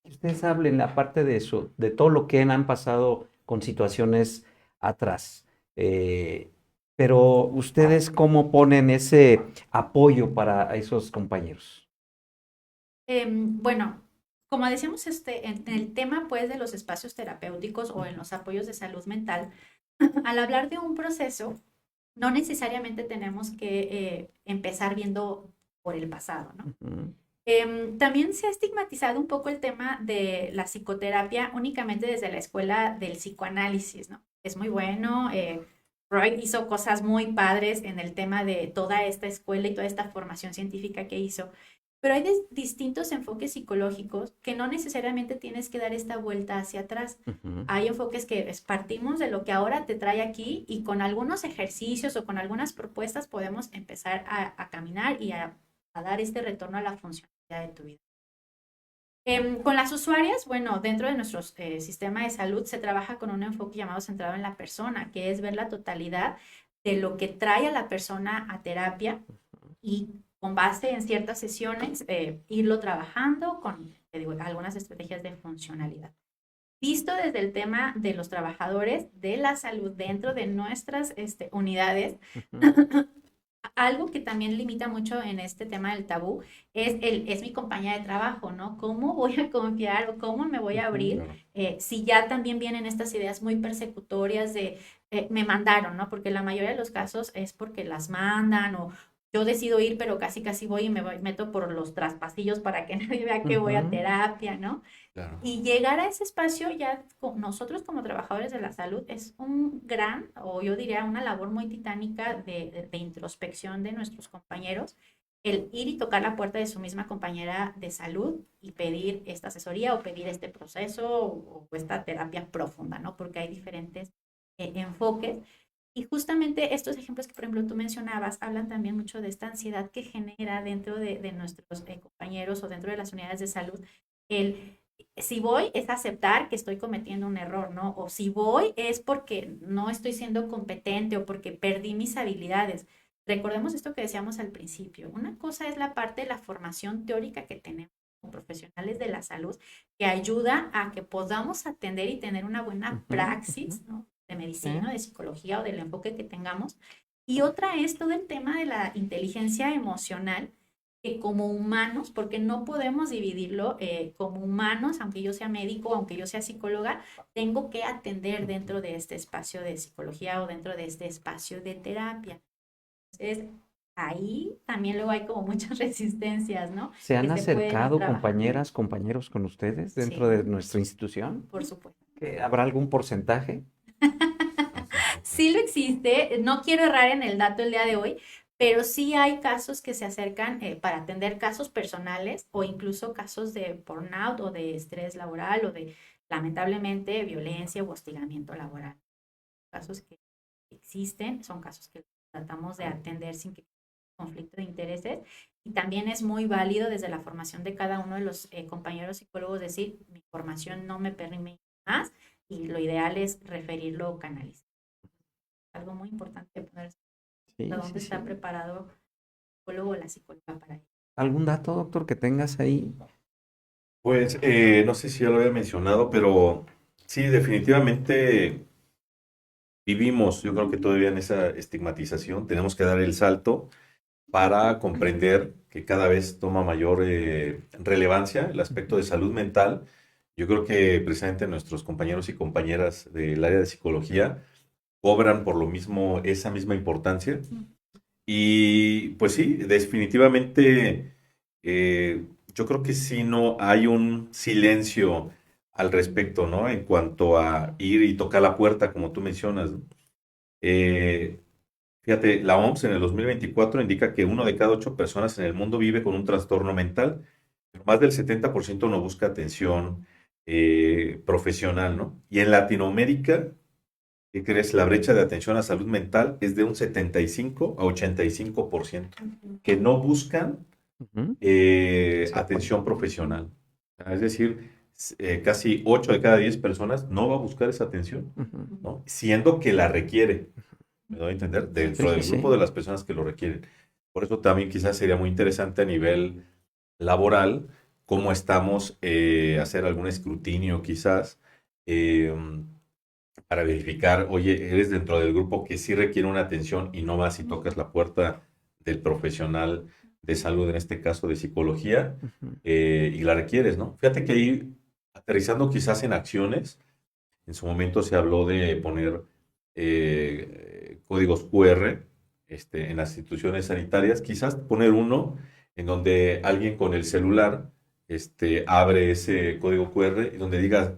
ustedes hablen aparte de eso, de todo lo que han pasado con situaciones atrás. Pero ustedes cómo ponen ese apoyo para esos compañeros.
Bueno, como decíamos, en el tema pues de los espacios terapéuticos o en los apoyos de salud mental, al hablar de un proceso, no necesariamente tenemos que empezar viendo por el pasado, ¿no?
Ujú.
También se ha estigmatizado un poco el tema de la psicoterapia únicamente desde la escuela del psicoanálisis, ¿no? Es muy bueno. Freud hizo cosas muy padres en el tema de toda esta escuela y toda esta formación científica que hizo. Pero hay distintos enfoques psicológicos que no necesariamente tienes que dar esta vuelta hacia atrás.
Ujú.
Hay enfoques que partimos de lo que ahora te trae aquí y con algunos ejercicios o con algunas propuestas podemos empezar a caminar y a dar este retorno a la funcionalidad de tu vida. Con las usuarias, bueno, dentro de nuestro sistema de salud se trabaja con un enfoque llamado centrado en la persona, que es ver la totalidad de lo que trae a la persona a terapia y con base en ciertas sesiones irlo trabajando con, te digo, algunas estrategias de funcionalidad. Visto desde el tema de los trabajadores de la salud dentro de nuestras unidades,
Ujú.
algo que también limita mucho en este tema del tabú es mi compañía de trabajo, ¿no? ¿Cómo voy a confiar o cómo me voy a
Ujú.
abrir
Claro.
si ya también vienen estas ideas muy persecutorias de me mandaron, ¿no? Porque la mayoría de los casos es porque las mandan o yo decido ir, pero casi casi voy y meto por los traspasillos para que nadie vea que voy a
Ujú.
terapia, ¿no?
Claro.
Y llegar a ese espacio ya nosotros como trabajadores de la salud es un gran, o yo diría una labor muy titánica de introspección de nuestros compañeros, el ir y tocar la puerta de su misma compañera de salud y pedir esta asesoría o pedir este proceso o esta terapia profunda, ¿no? Porque hay diferentes enfoques. Y justamente estos ejemplos que, por ejemplo, tú mencionabas, hablan también mucho de esta ansiedad que genera dentro de nuestros compañeros o dentro de las unidades de salud el si voy es aceptar que estoy cometiendo un error, ¿no? O si voy es porque no estoy siendo competente o porque perdí mis habilidades. Recordemos esto que decíamos al principio. Una cosa es la parte de la formación teórica que tenemos como profesionales de la salud, que ayuda a que podamos atender y tener una buena
Ujú. Ujú.
praxis, ¿no? De
Sí.
medicina, de psicología o del enfoque que tengamos. Y otra es todo el tema de la inteligencia emocional que como humanos, porque no podemos dividirlo como humanos, aunque yo sea médico, aunque yo sea psicóloga, tengo que atender dentro de este espacio de psicología o dentro de este espacio de terapia. Entonces, ahí también luego hay como muchas resistencias, ¿no?
¿Se han
Que se pueden ir
acercado
trabajando.
compañeras, compañeros con ustedes dentro
Sí,
de nuestra institución?
por supuesto.
¿Habrá algún porcentaje?
Sí lo existe, no quiero errar en el dato el día de hoy, pero sí hay casos que se acercan para atender casos personales o incluso casos de burnout o de estrés laboral o de, lamentablemente, violencia o hostigamiento laboral. Casos que existen, son casos que tratamos de atender sin que conflicto de intereses y también es muy válido desde la formación de cada uno de los compañeros psicólogos decir, mi formación no me permite más y lo ideal es referirlo o canalizar. Algo muy importante de poner
Sí,
a
sí,
dónde
sí.
está preparado el psicólogo o la psicóloga para ello.
¿Algún dato, doctor, que tengas ahí?
Pues no sé si ya lo había mencionado, pero sí, definitivamente vivimos, yo creo que todavía en esa estigmatización, tenemos que dar el salto para comprender que cada vez toma mayor relevancia el aspecto de salud mental. Yo creo que precisamente nuestros compañeros y compañeras del área de psicología cobran por lo mismo esa misma importancia. Y pues sí, definitivamente yo creo que sí no hay un silencio al respecto, ¿no? En cuanto a ir y tocar la puerta, como tú mencionas, ¿no? Eh, Fíjate, la OMS en el 2024 indica que 1 de cada 8 personas en el mundo vive con un trastorno mental, pero más del 70% no busca atención profesional, ¿no? Y en Latinoamérica, ¿qué crees? La brecha de atención a salud mental es de un 75 a 85% que no buscan
Ujú.
atención profesional. Es decir, casi 8 de cada 10 personas no va a buscar esa atención,
Ujú.
¿no? Siendo que la requiere. ¿Me doy a entender?
Sí,
Dentro
sí,
del grupo
sí.
de las personas que lo requieren. Por eso también quizás sería muy interesante a nivel laboral cómo estamos, hacer algún escrutinio quizás eh, para verificar, oye, eres dentro del grupo que sí requiere una atención y no vas y tocas la puerta del profesional de salud, en este caso de psicología,
Ujú.
y la requieres, ¿no? Fíjate que ahí, aterrizando quizás en acciones, en su momento se habló de poner códigos QR en las instituciones sanitarias, quizás poner uno en donde alguien con el celular abre ese código QR y donde diga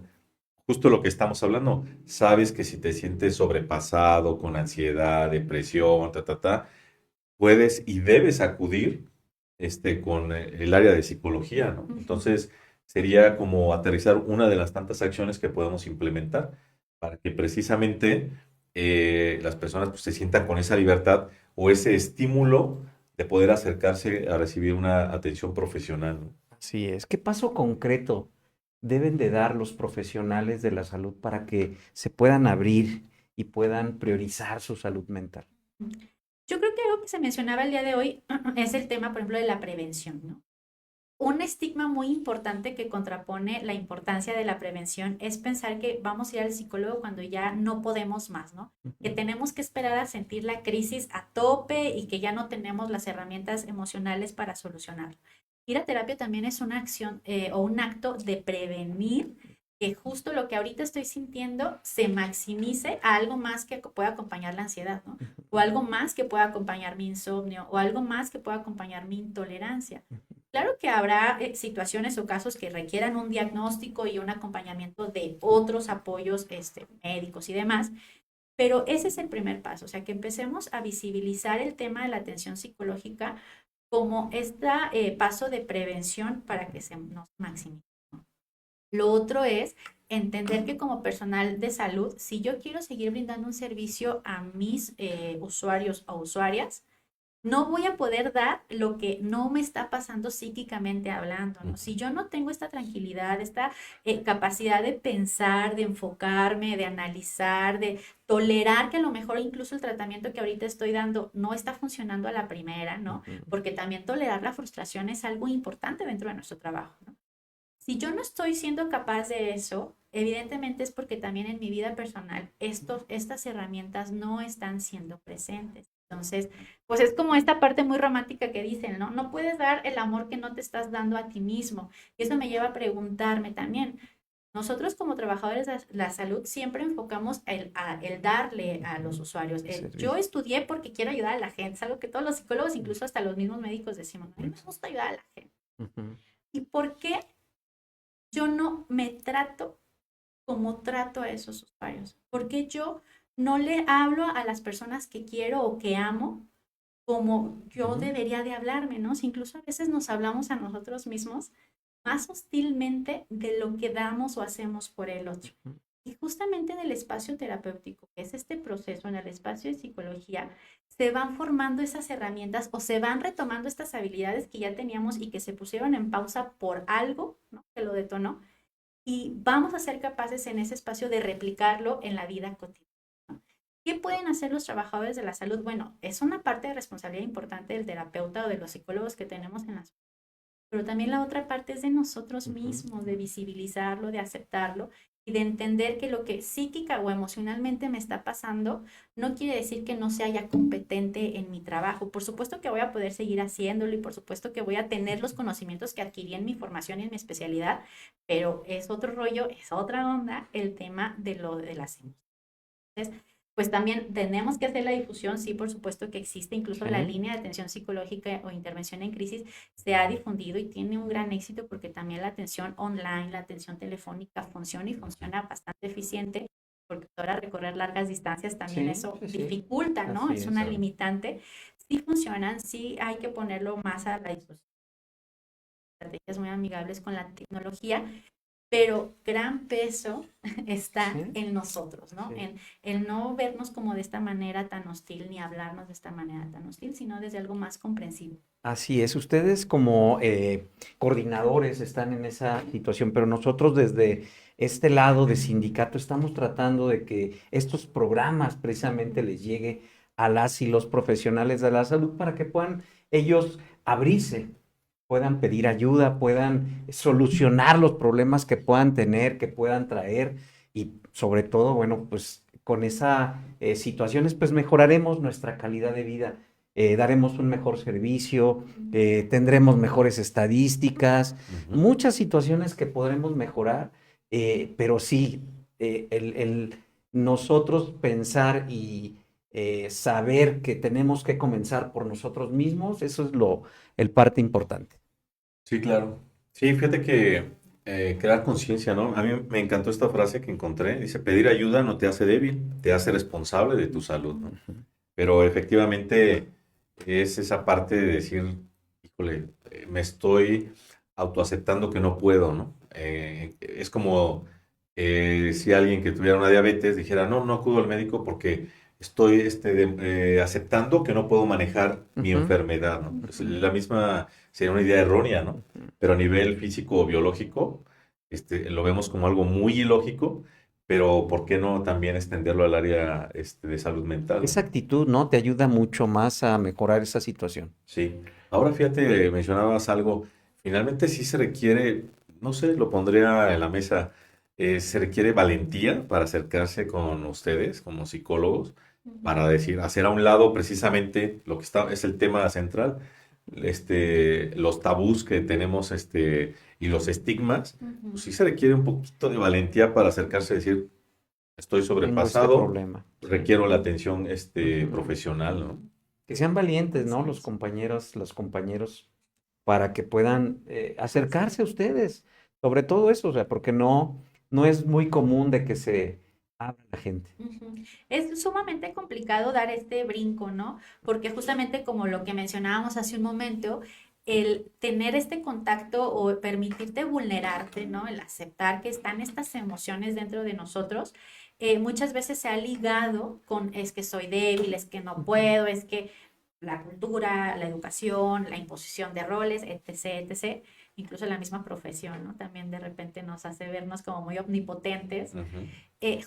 justo lo que estamos hablando. Sabes que si te sientes sobrepasado con ansiedad, depresión, puedes y debes acudir con el área de psicología, ¿no? Entonces, sería como aterrizar una de las tantas acciones que podemos implementar para que precisamente las personas pues, se sientan con esa libertad o ese estímulo de poder acercarse a recibir una atención profesional, ¿no?
Así es. ¿Qué paso concreto deben de dar los profesionales de la salud para que se puedan abrir y puedan priorizar su salud mental?
Yo creo que algo que se mencionaba el día de hoy es el tema, por ejemplo, de la prevención, ¿no? Un estigma muy importante que contrapone la importancia de la prevención es pensar que vamos a ir al psicólogo cuando ya no podemos más, ¿no? Que tenemos que esperar a sentir la crisis a tope y que ya no tenemos las herramientas emocionales para solucionarlo. Ir a terapia también es una acción o un acto de prevenir que justo lo que ahorita estoy sintiendo se maximice a algo más que pueda acompañar la ansiedad, ¿no? O algo más que pueda acompañar mi insomnio o algo más que pueda acompañar mi intolerancia. Claro que habrá situaciones o casos que requieran un diagnóstico y un acompañamiento de otros apoyos médicos y demás, pero ese es el primer paso, o sea, que empecemos a visibilizar el tema de la atención psicológica como este paso de prevención para que se nos maximice. Lo otro es entender que como personal de salud, si yo quiero seguir brindando un servicio a mis usuarios o usuarias, no voy a poder dar lo que no me está pasando psíquicamente hablando, ¿no? Si yo no tengo esta tranquilidad, esta capacidad de pensar, de enfocarme, de analizar, de tolerar que a lo mejor incluso el tratamiento que ahorita estoy dando no está funcionando a la primera, ¿no?
Ujú.
Porque también tolerar la frustración es algo importante dentro de nuestro trabajo, ¿no? Si yo no estoy siendo capaz de eso, evidentemente es porque también en mi vida personal estas herramientas no están siendo presentes. Entonces, pues es como esta parte muy romántica que dicen, ¿no? No puedes dar el amor que no te estás dando a ti mismo. Y eso me lleva a preguntarme también, Nosotros como trabajadores de la salud siempre enfocamos el darle a los usuarios. Yo estudié porque quiero ayudar a la gente, es algo que todos los psicólogos, incluso hasta los mismos médicos decimos, a mí me gusta ayudar a la gente. ¿Y por qué yo no me trato como trato a esos usuarios? ¿Por qué yo no le hablo a las personas que quiero o que amo como yo debería de hablarme, ¿no? Si incluso a veces nos hablamos a nosotros mismos más hostilmente de lo que damos o hacemos por el otro. Y justamente en el espacio terapéutico, que es este proceso, en el espacio de psicología, se van formando esas herramientas o se van retomando estas habilidades que ya teníamos y que se pusieron en pausa por algo, ¿no?, que lo detonó, y vamos a ser capaces en ese espacio de replicarlo en la vida cotidiana. ¿Qué pueden hacer los trabajadores de la salud? Bueno, es una parte de responsabilidad importante del terapeuta o de los psicólogos que tenemos en las... Pero también la otra parte es de nosotros mismos, de visibilizarlo, de aceptarlo y de entender que lo que psíquica o emocionalmente me está pasando no quiere decir que no sea ya competente en mi trabajo. Por supuesto que voy a poder seguir haciéndolo y por supuesto que voy a tener los conocimientos que adquirí en mi formación y en mi especialidad, pero es otro rollo, es otra onda el tema de lo de las emociones. Entonces, pues también tenemos que hacer la difusión, sí, por supuesto que existe, incluso la línea de atención psicológica o intervención en crisis se ha difundido y tiene un gran éxito porque también la atención online, la atención telefónica funciona y funciona bastante eficiente, porque ahora recorrer largas distancias también eso dificulta, ¿no? Es una limitante. Sí funcionan, sí hay que ponerlo más a la disposición. Estrategias muy amigables con la tecnología, pero gran peso está en nosotros, ¿no? En no vernos como de esta manera tan hostil, ni hablarnos de esta manera tan hostil, sino desde algo más comprensivo.
Así es, ustedes como coordinadores están en esa situación, pero nosotros desde este lado de sindicato estamos tratando de que estos programas precisamente les llegue a las y los profesionales de la salud para que puedan ellos abrirse, puedan pedir ayuda, puedan solucionar los problemas que puedan tener, que puedan traer y sobre todo, bueno, pues con esas situaciones pues mejoraremos nuestra calidad de vida. Daremos un mejor servicio, tendremos mejores estadísticas, muchas situaciones que podremos mejorar, pero sí, nosotros pensar y saber que tenemos que comenzar por nosotros mismos, eso es el parte importante.
Sí, claro. Sí, fíjate que crear conciencia, ¿no? A mí me encantó esta frase que encontré. Dice, pedir ayuda no te hace débil, te hace responsable de tu salud, ¿no? Pero efectivamente es esa parte de decir, híjole, me estoy autoaceptando que no puedo, ¿no? Es como si alguien que tuviera una diabetes dijera, no, no acudo al médico porque estoy aceptando que no puedo manejar mi enfermedad, ¿no? Pues la misma sería una idea errónea, ¿no? Pero a nivel físico o biológico, lo vemos como algo muy ilógico, pero ¿por qué no también extenderlo al área de salud mental, ¿no?
Esa actitud, ¿no? Te ayuda mucho más a mejorar esa situación.
Sí. Ahora fíjate, mencionabas algo, finalmente sí se requiere, no sé, lo pondría en la mesa, se requiere valentía para acercarse con ustedes como psicólogos, para decir, hacer a un lado precisamente lo que es el tema central, los tabús que tenemos, y los estigmas, pues sí se requiere un poquito de valentía para acercarse y decir, estoy
Tengo este
sobrepasado,
problema.
requiero la atención, profesional, ¿no?
Que sean valientes, ¿no?
Así
Los
es.
compañeros, los compañeros, para que puedan acercarse a ustedes. Sobre todo eso, o sea, porque no es muy común de que se abra la gente.
Es sumamente complicado dar este brinco, ¿no? Porque justamente como lo que mencionábamos hace un momento, el tener este contacto o permitirte vulnerarte, ¿no? El aceptar que están estas emociones dentro de nosotros, muchas veces se ha ligado con es que soy débil, es que no puedo, es que la cultura, la educación, la imposición de roles, etc., etc., incluso la misma profesión, ¿no? También de repente nos hace vernos como muy omnipotentes.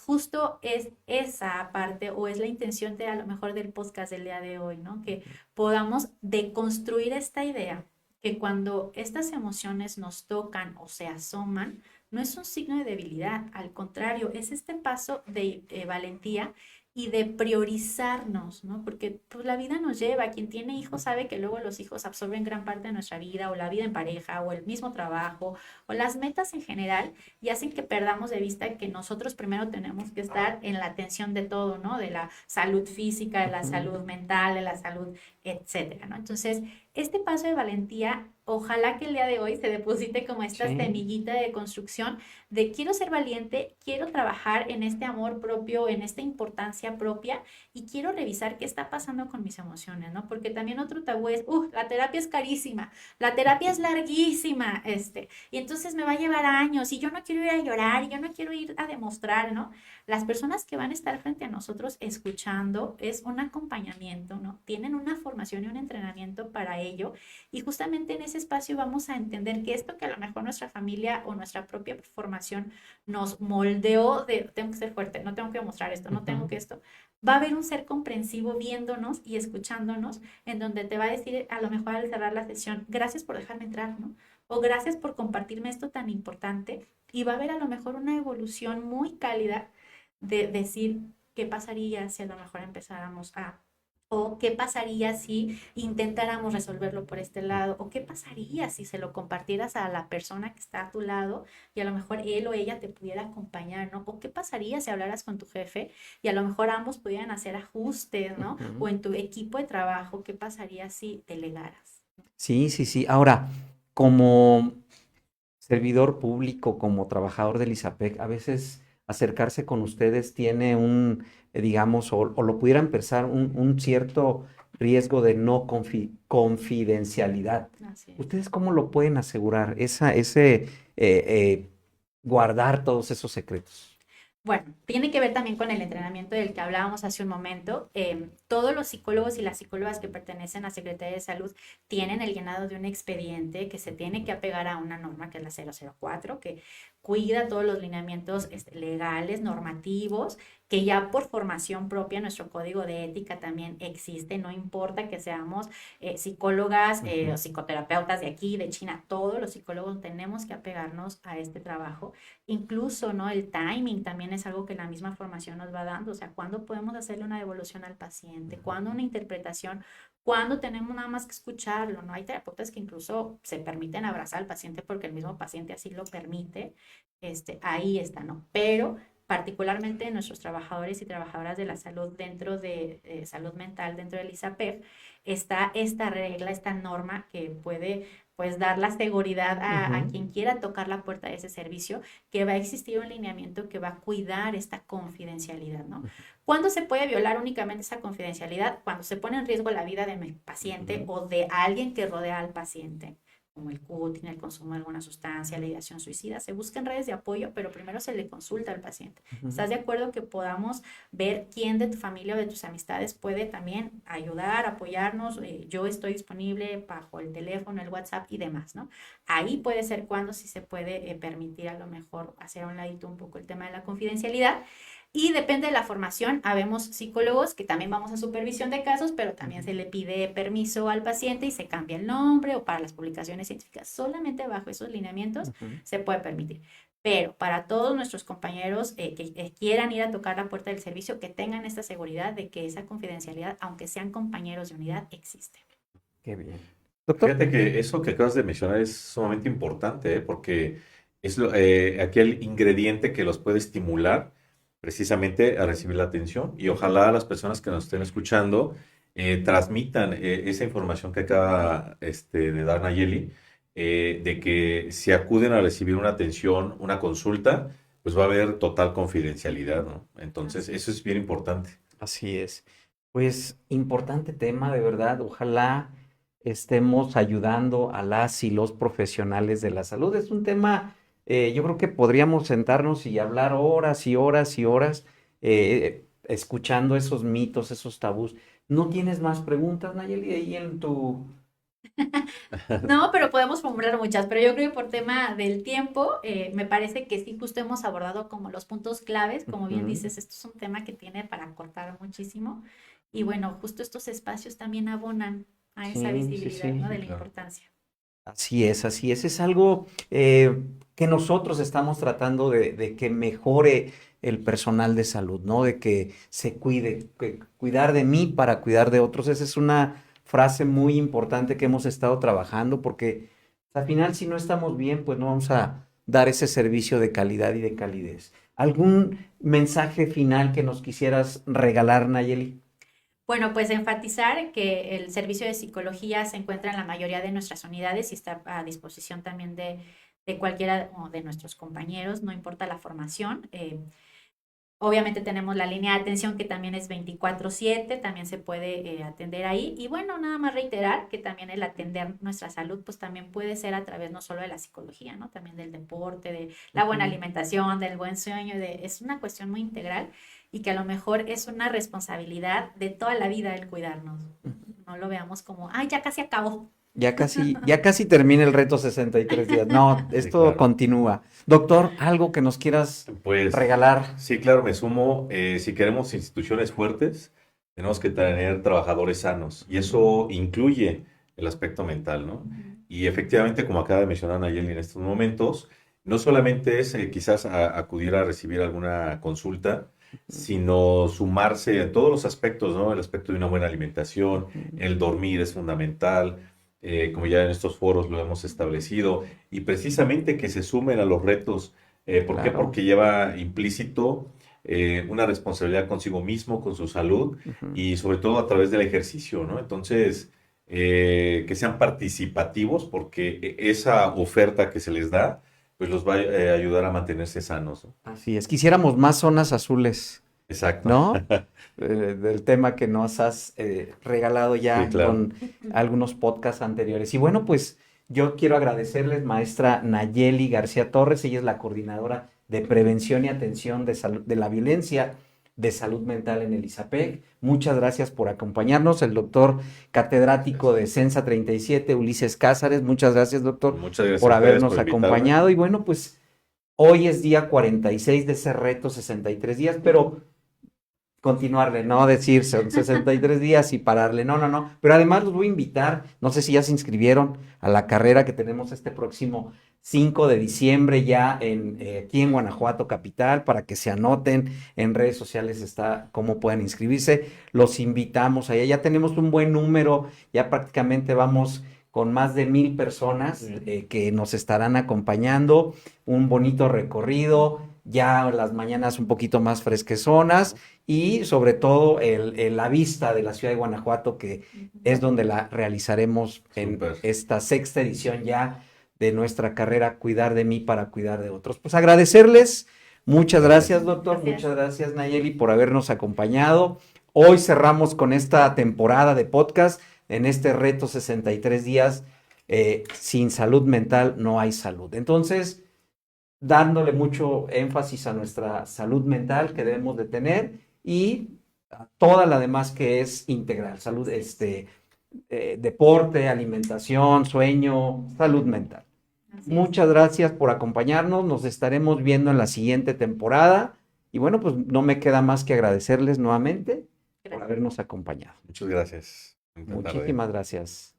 Justo es esa parte o es la intención de a lo mejor del podcast del día de hoy, ¿no? Que podamos deconstruir esta idea que cuando estas emociones nos tocan o se asoman, no es un signo de debilidad, al contrario, es este paso de valentía y de priorizarnos, ¿no? Porque pues la vida nos lleva, quien tiene hijos sabe que luego los hijos absorben gran parte de nuestra vida, o la vida en pareja, o el mismo trabajo, o las metas en general, y hacen que perdamos de vista que nosotros primero tenemos que estar en la atención de todo, ¿no? De la salud física, de la salud mental, de la salud, etcétera, ¿no? Entonces, este paso de valentía, ojalá que el día de hoy se deposite como esta
Sí.
semillita de construcción de quiero ser valiente, quiero trabajar en este amor propio, en esta importancia propia y quiero revisar qué está pasando con mis emociones, ¿no? Porque también otro tabú es, la terapia es carísima, la terapia es larguísima, y entonces me va a llevar años y yo no quiero ir a llorar y yo no quiero ir a demostrar, ¿no? Las personas que van a estar frente a nosotros escuchando es un acompañamiento, ¿no? Tienen una formación y un entrenamiento para ello y justamente en ese espacio vamos a entender que esto que a lo mejor nuestra familia o nuestra propia formación nos moldeó de tengo que ser fuerte, no tengo que mostrar esto, no tengo que esto, va a haber un ser comprensivo viéndonos y escuchándonos en donde te va a decir a lo mejor al cerrar la sesión, gracias por dejarme entrar, ¿no? O gracias por compartirme esto tan importante y va a haber a lo mejor una evolución muy cálida de decir qué pasaría si a lo mejor empezáramos a, o qué pasaría si intentáramos resolverlo por este lado, o qué pasaría si se lo compartieras a la persona que está a tu lado y a lo mejor él o ella te pudiera acompañar, ¿no? O qué pasaría si hablaras con tu jefe y a lo mejor ambos pudieran hacer ajustes, ¿no? O en tu equipo de trabajo, ¿qué pasaría si delegaras?
Sí, sí, sí. Ahora, como servidor público, como trabajador del ISAPEC, a veces acercarse con ustedes tiene digamos, o lo pudieran pensar, un cierto riesgo de no confidencialidad.
Así es.
¿Ustedes cómo lo pueden asegurar? Guardar todos esos secretos.
Bueno, tiene que ver también con el entrenamiento del que hablábamos hace un momento. Todos los psicólogos y las psicólogas que pertenecen a Secretaría de Salud tienen el llenado de un expediente que se tiene que apegar a una norma que es la 004, que cuida todos los lineamientos legales, normativos, que ya por formación propia nuestro código de ética también existe, no importa que seamos psicólogas o psicoterapeutas de aquí, de China, todos los psicólogos tenemos que apegarnos a este trabajo. Incluso, ¿no? El timing también es algo que la misma formación nos va dando, o sea, cuándo podemos hacerle una devolución al paciente, cuándo una interpretación, cuándo tenemos nada más que escucharlo, ¿no? Hay terapeutas que incluso se permiten abrazar al paciente porque el mismo paciente así lo permite, ahí está, ¿no? Pero particularmente nuestros trabajadores y trabajadoras de la salud dentro de salud mental, dentro del ISAPEF, está esta regla, esta norma que puede pues dar la seguridad a quien quiera tocar la puerta de ese servicio, que va a existir un lineamiento que va a cuidar esta confidencialidad, ¿no? ¿Cuándo se puede violar únicamente esa confidencialidad? Cuando se pone en riesgo la vida de mi paciente o de alguien que rodea al paciente, como el cutting, el consumo de alguna sustancia, la ideación suicida, se buscan redes de apoyo, pero primero se le consulta al paciente. ¿Estás de acuerdo que podamos ver quién de tu familia o de tus amistades puede también ayudar, apoyarnos? Yo estoy disponible bajo el teléfono, el WhatsApp y demás, ¿no? Ahí puede ser cuando sí se puede permitir a lo mejor hacer a un ladito un poco el tema de la confidencialidad. Y depende de la formación, habemos psicólogos que también vamos a supervisión de casos, pero también se le pide permiso al paciente y se cambia el nombre o para las publicaciones científicas. Solamente bajo esos lineamientos se puede permitir. Pero para todos nuestros compañeros que quieran ir a tocar la puerta del servicio, que tengan esta seguridad de que esa confidencialidad, aunque sean compañeros de unidad, existe.
Qué bien. Doctor.
Fíjate que eso que acabas de mencionar es sumamente importante, ¿eh? Porque es aquel ingrediente que los puede estimular precisamente a recibir la atención y ojalá las personas que nos estén escuchando transmitan esa información que acaba de dar Nayeli, de que si acuden a recibir una atención, una consulta, pues va a haber total confidencialidad, ¿no? Entonces, eso es bien importante.
Así es. Pues importante tema, de verdad. Ojalá estemos ayudando a las y los profesionales de la salud. Es un tema, yo creo que podríamos sentarnos y hablar horas y horas y horas, escuchando esos mitos, esos tabús. ¿No tienes más preguntas, Nayeli, ahí en tu...
No, pero podemos formular muchas, pero yo creo que por tema del tiempo, me parece que sí, justo hemos abordado como los puntos claves, como bien dices, esto es un tema que tiene para cortar muchísimo, y bueno, justo estos espacios también abonan a esa
Sí, sí,
visibilidad,
sí,
¿no? De la
claro.
importancia.
Así es, así es. Es algo que nosotros estamos tratando de que mejore el personal de salud, ¿no? De que se cuide, que cuidar de mí para cuidar de otros. Esa es una frase muy importante que hemos estado trabajando porque al final si no estamos bien, pues no vamos a dar ese servicio de calidad y de calidez. ¿Algún mensaje final que nos quisieras regalar, Nayeli?
Bueno, pues enfatizar que el servicio de psicología se encuentra en la mayoría de nuestras unidades y está a disposición también de cualquiera o de nuestros compañeros, no importa la formación. Obviamente tenemos la línea de atención que también es 24/7, también se puede atender ahí. Y bueno, nada más reiterar que también el atender nuestra salud, pues también puede ser a través no solo de la psicología, ¿no? También del deporte, de la buena alimentación, del buen sueño, es una cuestión muy integral y que a lo mejor es una responsabilidad de toda la vida el cuidarnos. No lo veamos como, ay, ya casi acabó.
Ya casi termina el reto 63 días. No,
Sí,
esto
claro.
continúa. Doctor, algo que nos quieras
Pues
regalar.
sí, claro, me sumo. Si queremos instituciones fuertes, tenemos que tener trabajadores sanos y eso incluye el aspecto mental, ¿no? Y efectivamente, como acaba de mencionar Nayeli en estos momentos, no solamente es quizás acudir a recibir alguna consulta, sino sumarse en todos los aspectos, ¿no? El aspecto de una buena alimentación, el dormir es fundamental, como ya en estos foros lo hemos establecido, y precisamente que se sumen a los retos. ¿Por qué?
Claro.
Porque lleva implícito una responsabilidad consigo mismo, con su salud
Ujú.
y sobre todo a través del ejercicio, ¿no? Entonces, que sean participativos porque esa oferta que se les da, pues los va a ayudar a mantenerse sanos, ¿no?
Así es. Quisiéramos más zonas azules,
Exacto.
¿no? Del tema que nos has regalado
Sí,
ya
claro.
con algunos podcasts anteriores. Y bueno, pues yo quiero agradecerles, maestra Nayeli García Torres. Ella es la coordinadora de prevención y atención de la violencia de salud mental en el ISAPEC. Muchas gracias por acompañarnos. El doctor catedrático de Censa 37, Ulises Cázares. Muchas gracias, doctor,
Muchas gracias
por
a ustedes
habernos
por invitarme.
acompañado. Y bueno, pues hoy es día 46 de ese reto 63 días, pero continuarle, no decir son 63 días y pararle, no, no, no. Pero además los voy a invitar, no sé si ya se inscribieron a la carrera que tenemos este próximo 5 de diciembre ya aquí en Guanajuato capital, para que se anoten, en redes sociales está cómo pueden inscribirse, los invitamos allá, ya tenemos un buen número, ya prácticamente vamos con más de 1000 personas que nos estarán acompañando, un bonito recorrido, ya las mañanas un poquito más fresquezonas y sobre todo la vista de la ciudad de Guanajuato, que es donde la realizaremos en
Súper.
esta sexta edición ya de nuestra carrera Cuidar de mí para cuidar de otros. Pues agradecerles, muchas gracias, doctor,
Gracias.
muchas gracias Nayeli por habernos acompañado. Hoy cerramos con esta temporada de podcast en este reto 63 días. Sin salud mental no hay salud. Entonces, dándole mucho énfasis a nuestra salud mental que debemos de tener y a toda la demás que es integral, salud, deporte, alimentación, sueño, salud mental.
Así es.
Muchas gracias por acompañarnos, nos estaremos viendo en la siguiente temporada y bueno, pues no me queda más que agradecerles nuevamente por
Gracias.
habernos acompañado.
Muchas gracias. Encantado de-
Muchísimas gracias.